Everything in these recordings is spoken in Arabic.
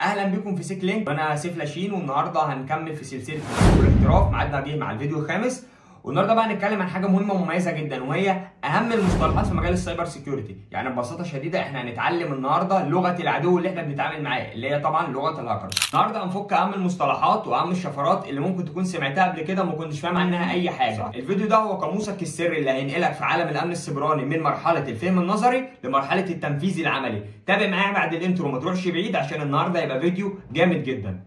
اهلا بكم في سيك لينك، وانا سيف لاشين، والنهارده هنكمل في سلسله الاحتراف. ميعادنا جه مع الفيديو الخامس، والنهارده بقى هنتكلم عن حاجه مهمه ومميزه جدا، وهي اهم المصطلحات في مجال السايبر سيكيورتي. يعني ببساطه شديده احنا هنتعلم النهارده لغه العدو اللي احنا بنتعامل معاه، اللي هي طبعا لغه الهاكر. النهارده هنفك اهم المصطلحات واهم الشفرات اللي ممكن تكون سمعتها قبل كده وما كنتش فاهم عنها اي حاجه. الفيديو ده هو قاموسك السري اللي هينقلك في عالم الامن السيبراني من مرحله الفهم النظري لمرحله التنفيذ العملي. تابع معايا بعد الانترو، ما تروحش بعيد عشان النهارده هيبقى فيديو جامد جدا.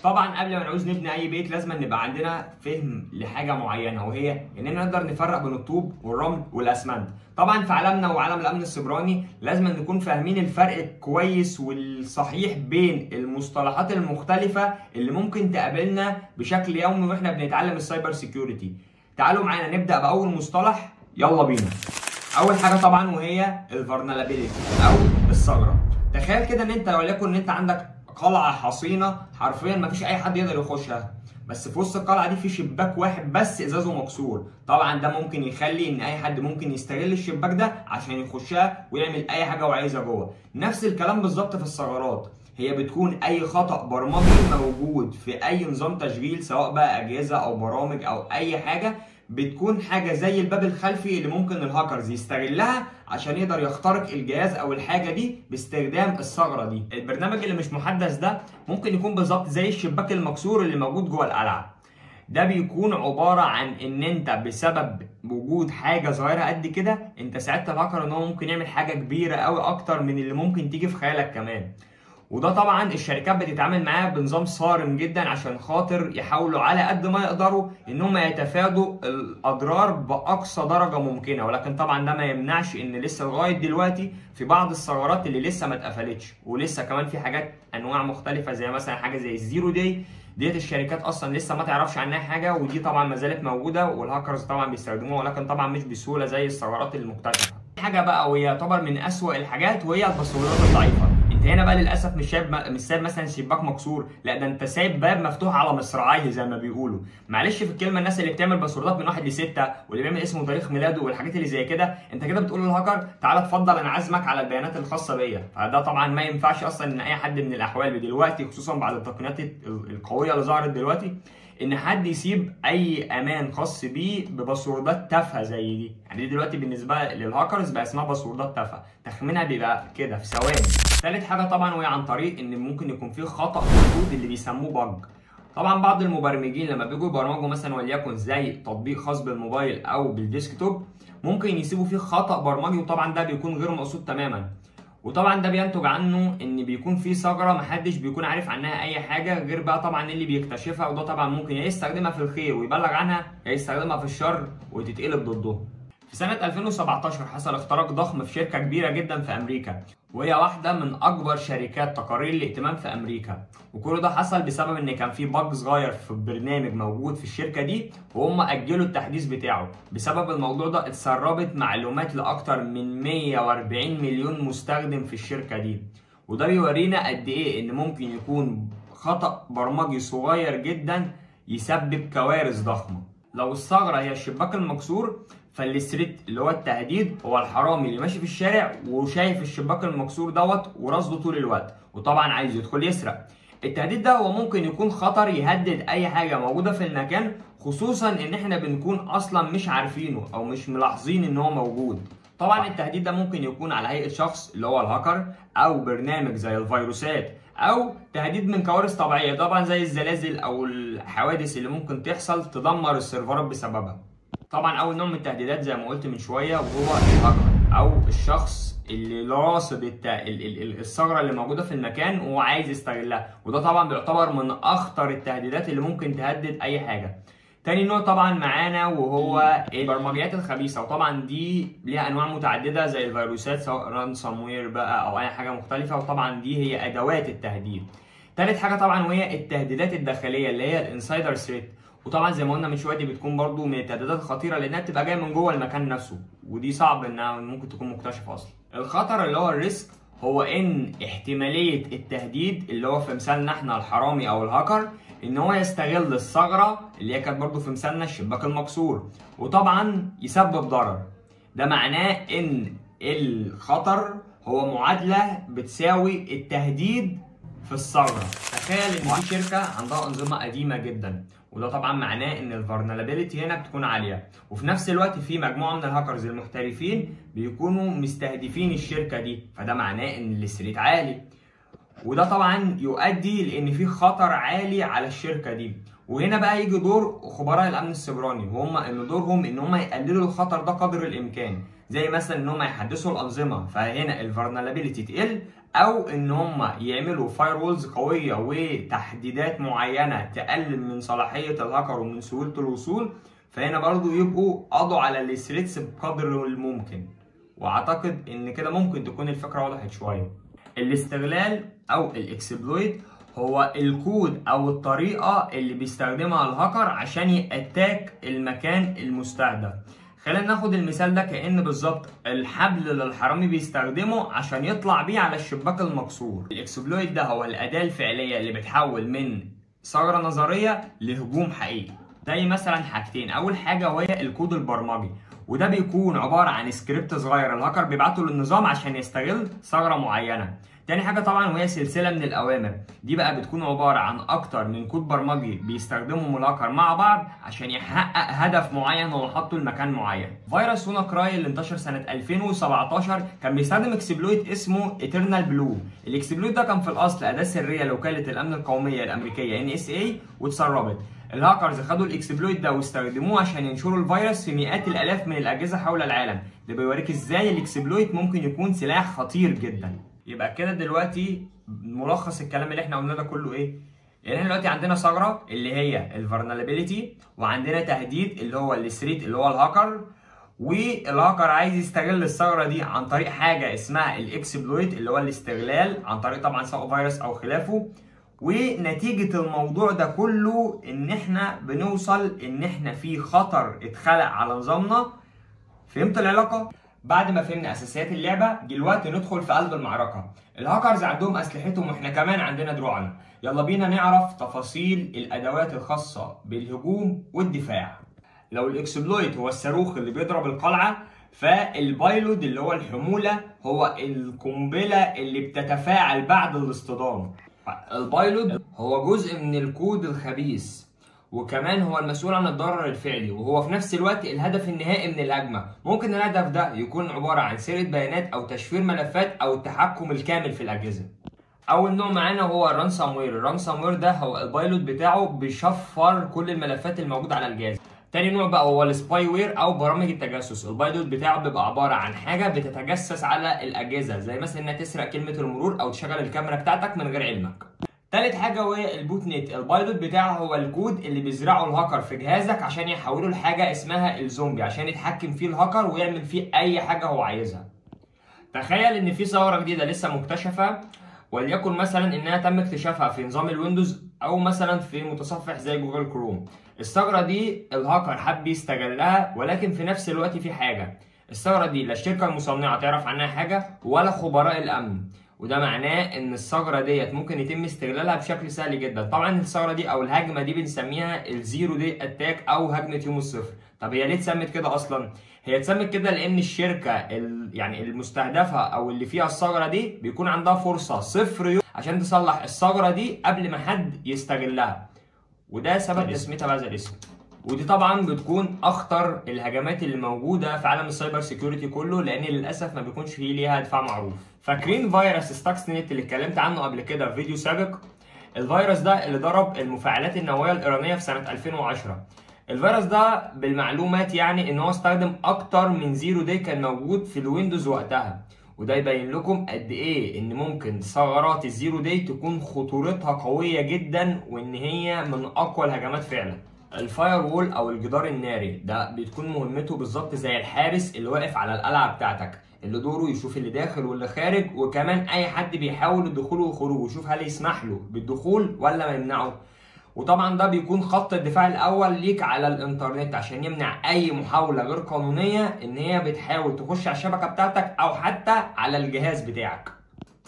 طبعا قبل ما نعوز نبني اي بيت لازم نبقى عندنا فهم لحاجه معينه، وهي اننا نقدر نفرق بين الطوب والرمل والاسمنت. طبعا في عالمنا وعالم الامن السيبراني لازم نكون فاهمين الفرق كويس والصحيح بين المصطلحات المختلفه اللي ممكن تقابلنا بشكل يومي واحنا بنتعلم السايبر سيكيورتي. تعالوا معانا نبدا باول مصطلح، يلا بينا. اول حاجه طبعا وهي الفولنربيلتي او الثغره. تخيل كده ان انت وليكن ان انت عندك قلعه حصينه حرفيا ما فيش اي حد يقدر يخشها، بس في وسط القلعه دي في شباك واحد بس ازازه مكسور. طبعا ده ممكن يخلي ان اي حد ممكن يستغل الشباك ده عشان يخشها ويعمل اي حاجه هو عايزها جوه. نفس الكلام بالظبط في الثغرات، هي بتكون اي خطأ برمجي موجود في اي نظام تشغيل، سواء بقى اجهزه او برامج او اي حاجه، بتكون حاجه زي الباب الخلفي اللي ممكن الهاكرز يستغلها عشان يقدر يخترق الجهاز او الحاجه دي باستخدام الثغره دي. البرنامج اللي مش محدث ده ممكن يكون بالظبط زي الشباك المكسور اللي موجود جوه القلعه. ده بيكون عباره عن ان انت بسبب وجود حاجه صغيره قد كده انت ساعدت الهاكر ان هو ممكن يعمل حاجه كبيره قوي اكتر من اللي ممكن تيجي في خيالك كمان. وده طبعا الشركات بتتعامل معاه بنظام صارم جدا عشان خاطر يحاولوا على قد ما يقدروا ان هم يتفادوا الاضرار باقصى درجه ممكنه. ولكن طبعا ده ما يمنعش ان لسه لغايه دلوقتي في بعض الثغرات اللي لسه ما اتقفلتش، ولسه كمان في حاجات انواع مختلفه زي مثلا حاجه زي الزيرو داي ديت الشركات اصلا لسه ما تعرفش عنها حاجه، ودي طبعا ما زالت موجوده والهاكرز طبعا بيستخدموها، ولكن طبعا مش بسهوله زي الثغرات المكتشفه. حاجه بقى وهي يعتبر من اسوأ الحاجات وهي الباسوردات الضعيفه. انت هنا بقى للاسف مش سايب مثلا شباك مكسور، لا ده انت سايب باب مفتوح على مصراعيه زي ما بيقولوا. معلش في الكلمه، الناس اللي بتعمل باسوردات من 1 ل6 واللي بيعمل اسمه وتاريخ ميلاده والحاجات اللي زي كده، انت كده بتقول للهاكر تعالى اتفضل انا عازمك على البيانات الخاصه بيا. فده طبعا ما ينفعش اصلا ان اي حد من الاحوال دلوقتي، خصوصا بعد التقنيات القويه اللي ظهرت دلوقتي، ان حد يسيب اي امان خاص بيه بباسوردات تافهه زي دي. يعني دي دلوقتي بالنسبه للهاكرز بقى اسمها باسوردات تافهه، تخمينها بيبقى كده في ثواني. ثالث حاجه طبعا وهي عن طريق ان ممكن يكون فيه خطا في الكود اللي بيسموه باج. طبعا بعض المبرمجين لما بيجوا يبرمجوا مثلا وليكن زي تطبيق خاص بالموبايل او بالديسكتوب ممكن يسيبوا فيه خطا برمجي، وطبعا ده بيكون غير مقصود تماما. وطبعا ده بينتج عنه ان بيكون في ثغره محدش بيكون عارف عنها اي حاجه غير بقى طبعا اللي بيكتشفها، وده طبعا ممكن يا يستخدمها في الخير ويبلغ عنها، يا يستخدمها في الشر وتتقلب ضده. في سنة 2017 حصل اختراق ضخم في شركة كبيرة جدا في أمريكا، وهي واحدة من أكبر شركات تقارير الائتمان في أمريكا. وكل ده حصل بسبب إن كان في باج صغير في برنامج موجود في الشركة دي، وهم أجلوا التحديث بتاعه. بسبب الموضوع ده اتسربت معلومات لأكتر من 140 مليون مستخدم في الشركة دي. وده بيورينا قد إيه إن ممكن يكون خطأ برمجي صغير جدا يسبب كوارث ضخمة. لو الثغرة هي الشباك المكسور، فالثريت اللي هو التهديد هو الحرامي اللي ماشي في الشارع وشايف الشباك المكسور دوت ورصده طول الوقت، وطبعا عايز يدخل يسرق. التهديد ده هو ممكن يكون خطر يهدد اي حاجه موجوده في المكان، خصوصا ان احنا بنكون اصلا مش عارفينه او مش ملاحظين ان هو موجود. طبعا التهديد ده ممكن يكون على هيئه شخص اللي هو الهاكر، او برنامج زي الفيروسات، او تهديد من كوارث طبيعيه طبعا زي الزلازل او الحوادث اللي ممكن تحصل تدمر السيرفرات بسببها. طبعا اول نوع من التهديدات زي ما قلت من شويه وهو الهاكر او الشخص اللي راصد الثغره اللي موجوده في المكان وهو عايز يستغلها، وده طبعا بيعتبر من اخطر التهديدات اللي ممكن تهدد اي حاجه. تاني نوع طبعا معانا وهو البرمجيات الخبيثه، وطبعا دي ليها انواع متعدده زي الفيروسات سواء رانسوم وير بقى او اي حاجه مختلفه، وطبعا دي هي ادوات التهديد. تالت حاجه طبعا وهي التهديدات الداخليه اللي هي الانسايدر ثريت، وطبعا زي ما قلنا من شويه دي بتكون برضو من التهديدات الخطيره لانها بتبقى جايه من جوه المكان نفسه، ودي صعب انها ممكن تكون مكتشفه اصلا. الخطر اللي هو الريسك هو ان احتماليه التهديد اللي هو في مثالنا احنا الحرامي او الهاكر ان هو يستغل الثغره اللي هي كانت برضو في مثالنا الشباك المكسور وطبعا يسبب ضرر. ده معناه ان الخطر هو معادله بتساوي التهديد في الثغره. تخيل ان في شركه عندها انظمه قديمه جدا، وده طبعا معناه ان الفولنربيلتي هنا بتكون عاليه، وفي نفس الوقت في مجموعه من الهاكرز المحترفين بيكونوا مستهدفين الشركه دي، فده معناه ان الثريت عالي، وده طبعا يؤدي لان في خطر عالي على الشركه دي. وهنا بقى يجي دور خبراء الامن السيبراني، وهم ان دورهم ان هم يقللوا الخطر ده قدر الامكان، زي مثلا ان هم يحدثوا الانظمه فهنا الفولنربيلتي تقل، او ان هم يعملوا فاير وولز قويه وتحديدات معينه تقلل من صلاحيه الهاكر ومن سهوله الوصول، فهنا برضو يبقوا قضوا على الثريتس بقدر الممكن. واعتقد ان كده ممكن تكون الفكره وضحت شويه. الاستغلال او الاكسبلويت هو الكود او الطريقه اللي بيستخدمها الهاكر عشان يأتاك المكان المستهدف. خلينا ناخد المثال ده كأن بالظبط الحبل اللي الحرامي بيستخدمه عشان يطلع بيه على الشباك المكسور. الاكسبلويت ده هو الاداه الفعليه اللي بتحول من ثغره نظريه لهجوم حقيقي. زي مثلا حاجتين، اول حاجه وهي الكود البرمجي، وده بيكون عباره عن سكريبت صغير الهاكر بيبعته للنظام عشان يستغل ثغره معينه. تاني حاجه طبعا وهي سلسله من الاوامر، دي بقى بتكون عباره عن اكتر من كود برمجي بيستخدمهم الهاكر مع بعض عشان يحقق هدف معين هو حاطه لمكان معين. فيروس وانا كراي اللي انتشر سنه 2017 كان بيستخدم اكسبلويت اسمه ايترنال بلو. الاكسبلويت ده كان في الاصل اداه سريه لوكاله الامن القوميه الامريكيه NSA واتسربت. الهاكرز خدوا الاكسبلويت ده واستخدموه عشان ينشروا الفيروس في مئات الالاف من الاجهزه حول العالم. ده بيوريك ازاي الاكسبلويت ممكن يكون سلاح خطير جدا. يبقى كده دلوقتي ملخص الكلام اللي احنا قلناه ده كله ايه؟ يعني احنا دلوقتي عندنا ثغره اللي هي الفولنربيلتي، وعندنا تهديد اللي هو الثريت اللي هو الهاكر، والهاكر عايز يستغل الثغره دي عن طريق حاجه اسمها الاكسبلويت اللي هو الاستغلال عن طريق طبعا سواء فيروس او خلافه. ونتيجه الموضوع ده كله ان احنا بنوصل ان احنا في خطر اتخلق على نظامنا. فهمت العلاقه؟ بعد ما فهمنا اساسيات اللعبه دلوقتي ندخل في قلب المعركه. الهاكرز عندهم اسلحتهم واحنا كمان عندنا دروعنا. يلا بينا نعرف تفاصيل الادوات الخاصه بالهجوم والدفاع. لو الاكسبلويت هو الصاروخ اللي بيضرب القلعه، فالبايلود اللي هو الحموله هو القنبله اللي بتتفاعل بعد الاصطدام. البايلود هو جزء من الكود الخبيث، وكمان هو المسؤول عن الضرر الفعلي، وهو في نفس الوقت الهدف النهائي من الهجمه. ممكن الهدف ده يكون عباره عن سرقه بيانات او تشفير ملفات او التحكم الكامل في الاجهزه. اول نوع معانا هو الرانسام وير. الرانسام وير ده هو البايلوت بتاعه بيشفر كل الملفات الموجوده على الجهاز. تاني نوع بقى هو السباي وير او برامج التجسس. البايلوت بتاعه بيبقى عباره عن حاجه بتتجسس على الاجهزه، زي مثلا انها تسرق كلمه المرور او تشغل الكاميرا بتاعتك من غير علمك. تالت حاجه وهي البوت نت. البايلوت بتاعه هو الكود اللي بيزرعه الهاكر في جهازك عشان يحوله لحاجه اسمها الزومبي، عشان يتحكم فيه الهاكر ويعمل فيه اي حاجه هو عايزها. تخيل ان في ثغره جديده لسه مكتشفه، وليكن مثلا انها تم اكتشافها في نظام الويندوز او مثلا في متصفح زي جوجل كروم. الثغره دي الهاكر حب يستغلها، ولكن في نفس الوقت في حاجه، الثغره دي لا الشركه المصنعه تعرف عنها حاجه ولا خبراء الامن، وده معناه ان الثغره ديت ممكن يتم استغلالها بشكل سهل جدا. طبعا الثغره دي او الهجمه دي بنسميها الزيرو دي اتاك او هجمه يوم الصفر. طب هي ليه اتسمت كده اصلا؟ هي اتسمت كده لان الشركه يعني المستهدفه او اللي فيها الثغره دي بيكون عندها فرصه صفر يوم عشان تصلح الثغره دي قبل ما حد يستغلها، وده سبب تسميتها بهذا الاسم. ودي طبعا بتكون اخطر الهجمات اللي موجوده في عالم السايبر سيكيورتي كله، لان للاسف ما بيكونش فيه ليها دفاع معروف. فاكرين فيروس ستاكس نت اللي اتكلمت عنه قبل كده في فيديو سابق؟ الفيروس ده اللي ضرب المفاعلات النوويه الايرانيه في سنه 2010. الفيروس ده بالمعلومات يعني ان هو استخدم اكتر من زيرو داي كان موجود في الويندوز وقتها، وده يبين لكم قد ايه ان ممكن ثغرات الزيرو داي تكون خطورتها قويه جدا، وان هي من اقوى الهجمات فعلا. الفاير وول او الجدار الناري ده بتكون مهمته بالظبط زي الحارس اللي واقف على القلعه بتاعتك، اللي دوره يشوف اللي داخل واللي خارج، وكمان اي حد بيحاول الدخول والخروج ويشوف هل يسمح له بالدخول ولا ما يمنعه. وطبعا ده بيكون خط الدفاع الاول ليك على الانترنت عشان يمنع اي محاوله غير قانونيه ان هي بتحاول تخش على الشبكه بتاعتك او حتى على الجهاز بتاعك.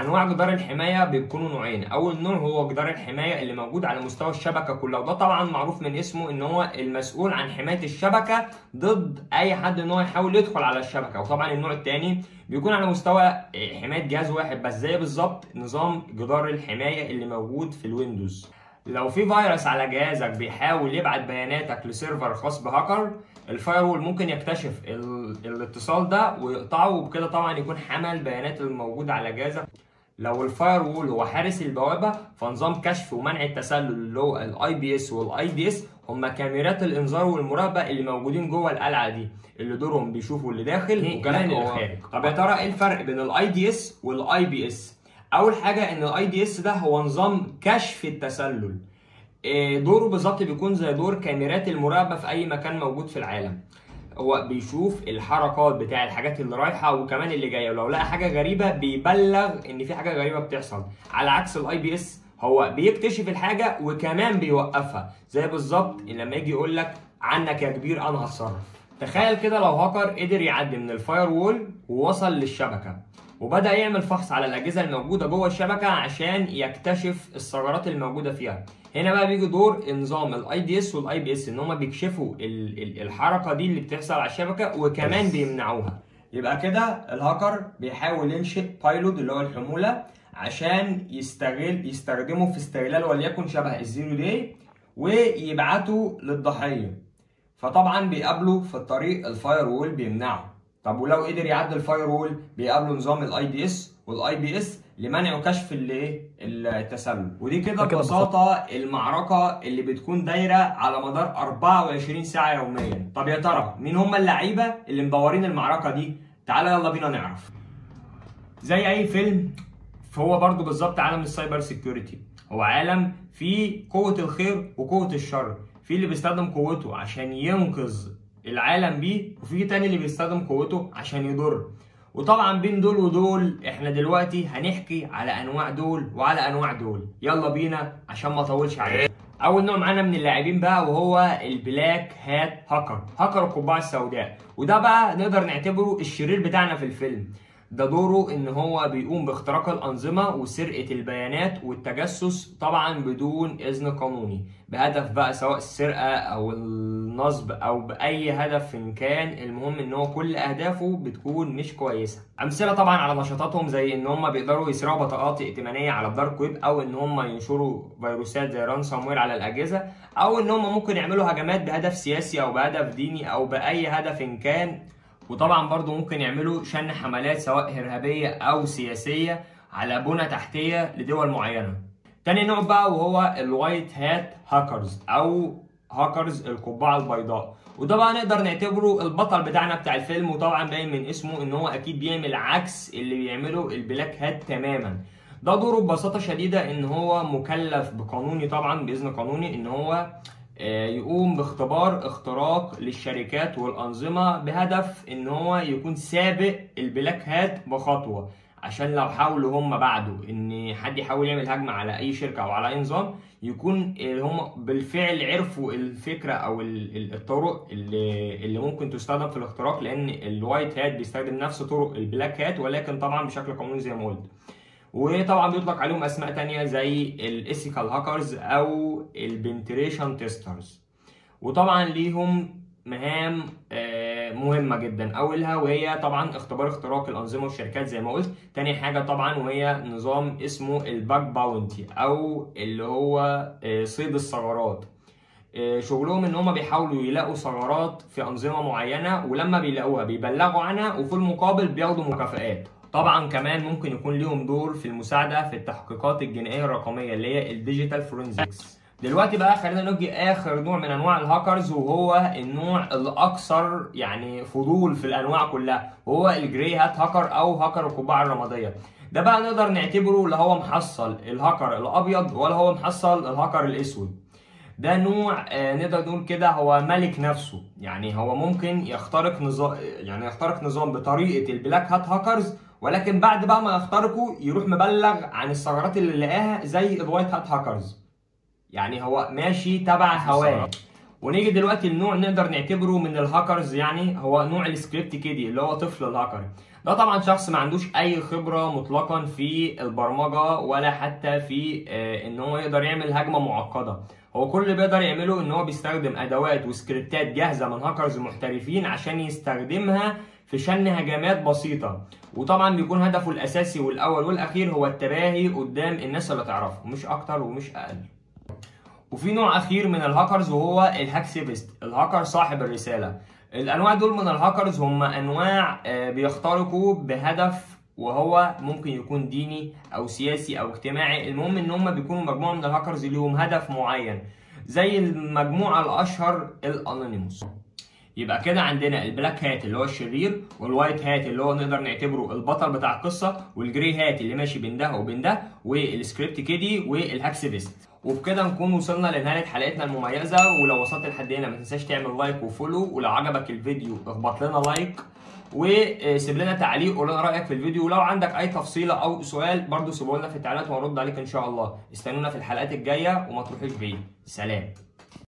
انواع جدار الحمايه بيكونوا نوعين. اول نوع هو جدار الحمايه اللي موجود على مستوى الشبكه كلها، وده طبعا معروف من اسمه ان هو المسؤول عن حمايه الشبكه ضد اي حد ان هو يحاول يدخل على الشبكه. وطبعا النوع الثاني بيكون على مستوى حمايه جهاز واحد بس، زي بالظبط نظام جدار الحمايه اللي موجود في الويندوز. لو في فيروس على جهازك بيحاول يبعت بياناتك لسيرفر خاص بهاكر، الفايرول ممكن يكتشف الاتصال ده ويقطعه، وبكده طبعا يكون حمل البيانات الموجوده على جهازك. لو الفاير وول هو حارس البوابه، فنظام كشف ومنع التسلل اللي هو الاي بي اس والاي دي اس هم كاميرات الانذار والمراقبه اللي موجودين جوه القلعه دي، اللي دورهم بيشوفوا اللي داخل وكمان اللي خارج. طب يا ترى ايه الفرق بين الاي دي اس والاي بي اس؟ اول حاجه ان الاي دي اس ده هو نظام كشف التسلل، دوره بالظبط بيكون زي دور كاميرات المراقبه في اي مكان موجود في العالم. هو بيشوف الحركات بتاع الحاجات اللي رايحه وكمان اللي جايه، ولو لقى حاجه غريبه بيبلغ ان في حاجه غريبه بتحصل. على عكس الاي بي اس، هو بيكتشف الحاجه وكمان بيوقفها، زي بالظبط لما يجي يقول لك عنك يا كبير انا هتصرف. تخيل كده لو هاكر قدر يعدي من الفاير وول ووصل للشبكه وبدأ يعمل فحص على الأجهزة الموجودة جوه الشبكة عشان يكتشف الثغرات الموجودة فيها. هنا بقى بيجي دور نظام الاي دي اس والاي بي اس، ان هم بيكشفوا الحركة دي اللي بتحصل على الشبكة وكمان بيمنعوها. يبقى كده الهاكر بيحاول ينشئ بايلوت اللي هو الحمولة عشان يستخدمه في استغلال وليكن شبه الزيرو داي ويبعته للضحية. فطبعا بيقابله في الطريق الفاير وول بيمنعه. طب ولو قدر يعدي الفاير وول بيقابله نظام الاي دي اس والاي بي اس لمنع وكشف التسلل. ودي كده ببساطه المعركه اللي بتكون دايره على مدار 24 ساعه يوميا. طب يا ترى مين هم اللعيبه اللي مدورين المعركه دي؟ تعالى يلا بينا نعرف. زي اي فيلم، فهو برضو بالظبط عالم السايبر سيكيورتي هو عالم فيه قوه الخير وقوه الشر، في اللي بيستخدم قوته عشان ينقذ العالم بيه، وفي تاني اللي بيستخدم قوته عشان يضر. وطبعا بين دول ودول احنا دلوقتي هنحكي على انواع دول وعلى انواع دول. يلا بينا عشان ما اطولش عليكم. اول نوع معانا من اللاعبين بقى وهو البلاك هات هاكر، هاكر القبعه السوداء. وده بقى نقدر نعتبره الشرير بتاعنا في الفيلم. ده دوره ان هو بيقوم باختراق الانظمه وسرقه البيانات والتجسس طبعا بدون اذن قانوني، بهدف بقى سواء السرقه او النصب او باي هدف إن كان. المهم ان هو كل اهدافه بتكون مش كويسه. امثله طبعا على نشاطاتهم زي ان هم بيقدروا يسرقوا بطاقات ائتمانيه على الدارك ويب، او ان هم ينشروا فيروسات زي رانسوم وير على الاجهزه، او ان هم ممكن يعملوا هجمات بهدف سياسي او بهدف ديني او باي هدف إن كان. وطبعا برضو ممكن يعملوا شن حملات سواء إرهابية أو سياسية على بنى تحتية لدول معينة. تاني نوع بقى وهو الوايت هات هاكرز أو هاكرز القبعة البيضاء. وده بقى نقدر نعتبره البطل بتاعنا بتاع الفيلم، وطبعا باين من اسمه ان هو اكيد بيعمل عكس اللي بيعمله البلاك هات تماما. ده دوره ببساطة شديدة ان هو مكلف بقانوني طبعا بإذن قانوني ان هو يقوم باختبار اختراق للشركات والأنظمة بهدف ان هو يكون سابق البلاك هات بخطوة، عشان لو حاولوا هم بعده ان حد يحاول يعمل هجمة على اي شركة او على اي نظام يكون هم بالفعل عرفوا الفكرة او الطرق اللي ممكن تستخدم في الاختراق، لان الوايت هات بيستخدم نفس طرق البلاك هات ولكن طبعا بشكل قانوني زي ما قلت. وطبعا بيطلق عليهم اسماء تانية زي الايثيكال هاكرز او البنتريشن تيسترز. وطبعا ليهم مهام مهمة جدا، اولها وهي طبعا اختبار اختراق الانظمة والشركات زي ما قلت. تاني حاجة طبعا وهي نظام اسمه الباك باونتي او اللي هو صيد الثغرات. شغلهم ان هم بيحاولوا يلاقوا ثغرات في انظمة معينة، ولما بيلاقوها بيبلغوا عنها وفي المقابل بياخدوا مكافآت. طبعا كمان ممكن يكون ليهم دور في المساعدة في التحقيقات الجنائية الرقمية اللي هي الديجيتال فورنزكس. دلوقتي بقى خلينا نجي اخر نوع من انواع الهاكرز، وهو النوع الاكثر يعني فضول في الانواع كلها، وهو الجراي هات هاكر او هاكر القبعة الرمادية. ده بقى نقدر نعتبره لا هو محصل الهاكر الابيض ولا هو محصل الهاكر الاسود. ده نوع نقدر نقول كده هو ملك نفسه، يعني هو ممكن يخترق نظام بطريقة البلاك هات هاكرز، ولكن بعد بقى ما يخترقوا يروح مبلغ عن الثغرات اللي لقاها زي الوايت هات هاكرز. يعني هو ماشي تبع هواه. ونيجي دلوقتي النوع نقدر نعتبره من الهاكرز، يعني هو نوع السكريبت كيدي اللي هو طفل الهاكر. ده طبعا شخص ما عندوش اي خبره مطلقا في البرمجه ولا حتى في ان هو يقدر يعمل هجمه معقده. هو كل اللي بيقدر يعمله ان هو بيستخدم ادوات وسكريبتات جاهزه من هاكرز محترفين عشان يستخدمها في شن هجمات بسيطه، وطبعا بيكون هدفه الاساسي والاول والاخير هو التباهي قدام الناس اللي تعرفه، مش اكتر ومش اقل. وفي نوع اخير من الهاكرز وهو الهاكسيفست، الهاكر صاحب الرساله. الانواع دول من الهاكرز هم انواع بيخترقوا بهدف، وهو ممكن يكون ديني او سياسي او اجتماعي. المهم ان هم بيكونوا مجموعه من الهاكرز ليهم هدف معين، زي المجموعه الاشهر الانونيموس. يبقى كده عندنا البلاك هات اللي هو الشرير، والوايت هات اللي هو نقدر نعتبره البطل بتاع القصه، والجري هات اللي ماشي بين ده وبين ده، والسكريبت كيدي والهاكسيفست. وبكده نكون وصلنا لنهايه حلقتنا المميزه. ولو وصلت لحد هنا ما تنساش تعمل لايك وفولو، ولو عجبك الفيديو اخبط لنا لايك وسيب لنا تعليق وقول لنا رايك في الفيديو. ولو عندك اي تفصيله او سؤال برضو سيبه لنا في التعليقات وهنرد عليك ان شاء الله. استنونا في الحلقات الجايه وما تروحوش بعيد. سلام.